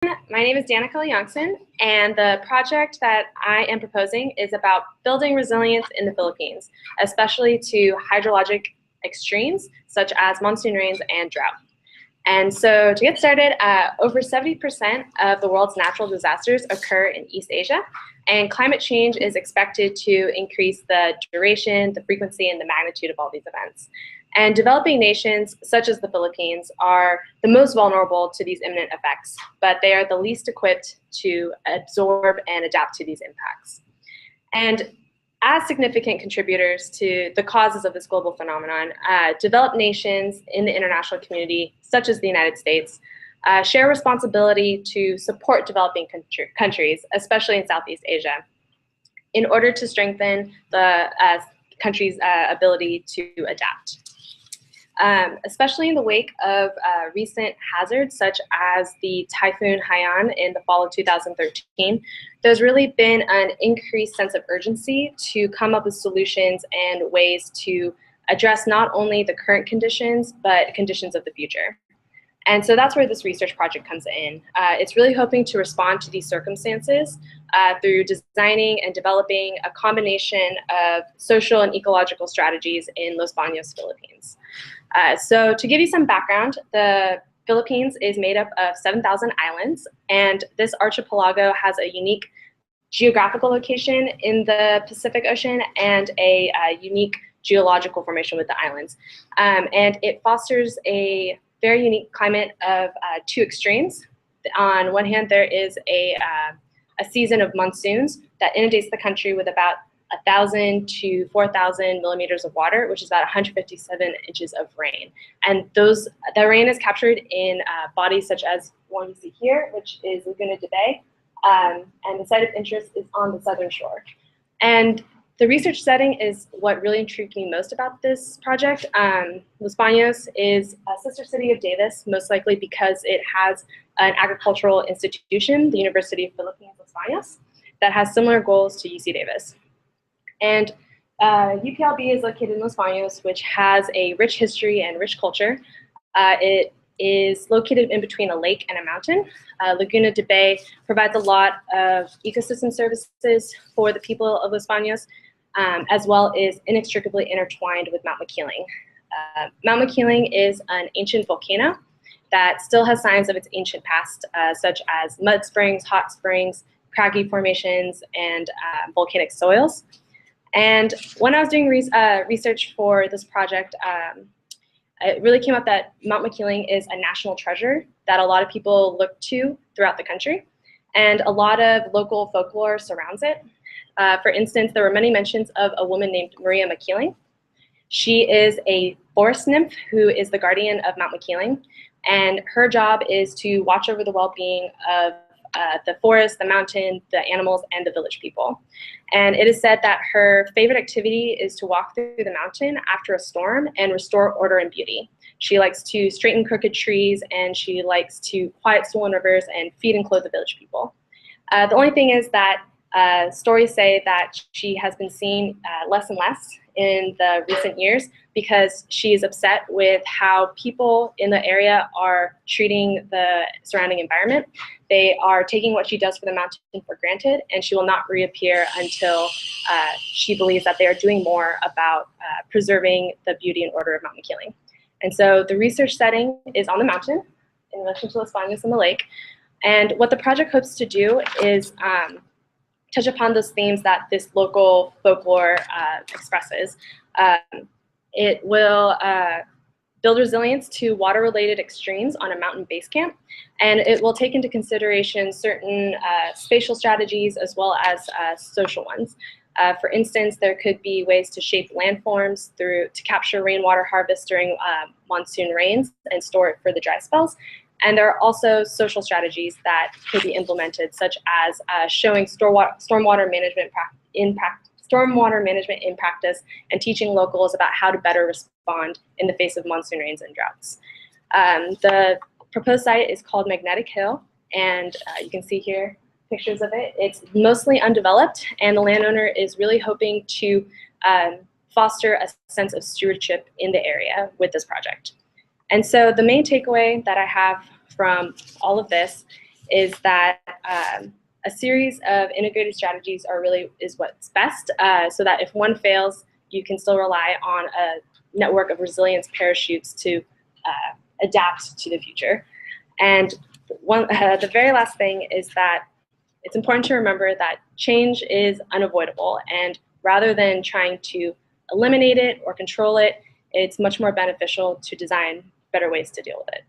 My name is Danica Liongson, and the project that I am proposing is about building resilience in the Philippines, especially to hydrologic extremes such as monsoon rains and drought. And so to get started, over 70% of the world's natural disasters occur in East Asia, and climate change is expected to increase the duration, the frequency, and the magnitude of all these events. And developing nations, such as the Philippines, are the most vulnerable to these imminent effects, but they are the least equipped to absorb and adapt to these impacts. And as significant contributors to the causes of this global phenomenon, developed nations in the international community, such as the United States, share responsibility to support developing countries, especially in Southeast Asia, in order to strengthen the country's ability to adapt. Especially in the wake of recent hazards such as the Typhoon Haiyan in the fall of 2013, there's really been an increased sense of urgency to come up with solutions and ways to address not only the current conditions, but conditions of the future. And so that's where this research project comes in. It's really hoping to respond to these circumstances through designing and developing a combination of social and ecological strategies in Los Baños, Philippines. So to give you some background, the Philippines is made up of 7,000 islands, and this archipelago has a unique geographical location in the Pacific Ocean and a unique geological formation with the islands. And it fosters a very unique climate of two extremes. On one hand, there is a season of monsoons that inundates the country with about 1,000 to 4,000 millimeters of water, which is about 157 inches of rain. And the rain is captured in bodies such as one you see here, which is Laguna de Bay, and the site of interest is on the southern shore. And the research setting is what really intrigued me most about this project. Los Baños is a sister city of Davis, most likely because it has an agricultural institution, the University of Philippines Los Baños, that has similar goals to UC Davis. And UPLB is located in Los Baños, which has a rich history and rich culture. It is located in between a lake and a mountain. Laguna de Bay provides a lot of ecosystem services for the people of Los Baños, as well as inextricably intertwined with Mount Makiling. Mount Makiling is an ancient volcano that still has signs of its ancient past, such as mud springs, hot springs, craggy formations, and volcanic soils. And when I was doing research for this project, it really came up that Mount Makiling is a national treasure that a lot of people look to throughout the country, and a lot of local folklore surrounds it. For instance, there were many mentions of a woman named Maria Makiling. She is a forest nymph who is the guardian of Mount Makiling, and her job is to watch over the well-being of the forest, the mountain, the animals, and the village people. And it is said that her favorite activity is to walk through the mountain after a storm and restore order and beauty. She likes to straighten crooked trees, and she likes to quiet swollen rivers and feed and clothe the village people. The only thing is that stories say that she has been seen less and less in the recent years because she is upset with how people in the area are treating the surrounding environment. They are taking what she does for the mountain for granted, and she will not reappear until she believes that they are doing more about preserving the beauty and order of Mount Makiling. And so the research setting is on the mountain in relation to Los Baños and the lake. And what the project hopes to do is touch upon those themes that this local folklore expresses. It will build resilience to water-related extremes on a mountain base camp, and it will take into consideration certain spatial strategies as well as social ones. For instance, there could be ways to shape landforms to capture rainwater harvest during monsoon rains and store it for the dry spells. And there are also social strategies that could be implemented, such as showing stormwater management in practice and teaching locals about how to better respond in the face of monsoon rains and droughts. The proposed site is called Magnetic Hill, and you can see here pictures of it. It's mostly undeveloped, and the landowner is really hoping to foster a sense of stewardship in the area with this project. And so the main takeaway that I have from all of this is that a series of integrated strategies is what's best, so that if one fails, you can still rely on a network of resilience parachutes to adapt to the future. And the very last thing is that it's important to remember that change is unavoidable, and rather than trying to eliminate it or control it, it's much more beneficial to design better ways to deal with it.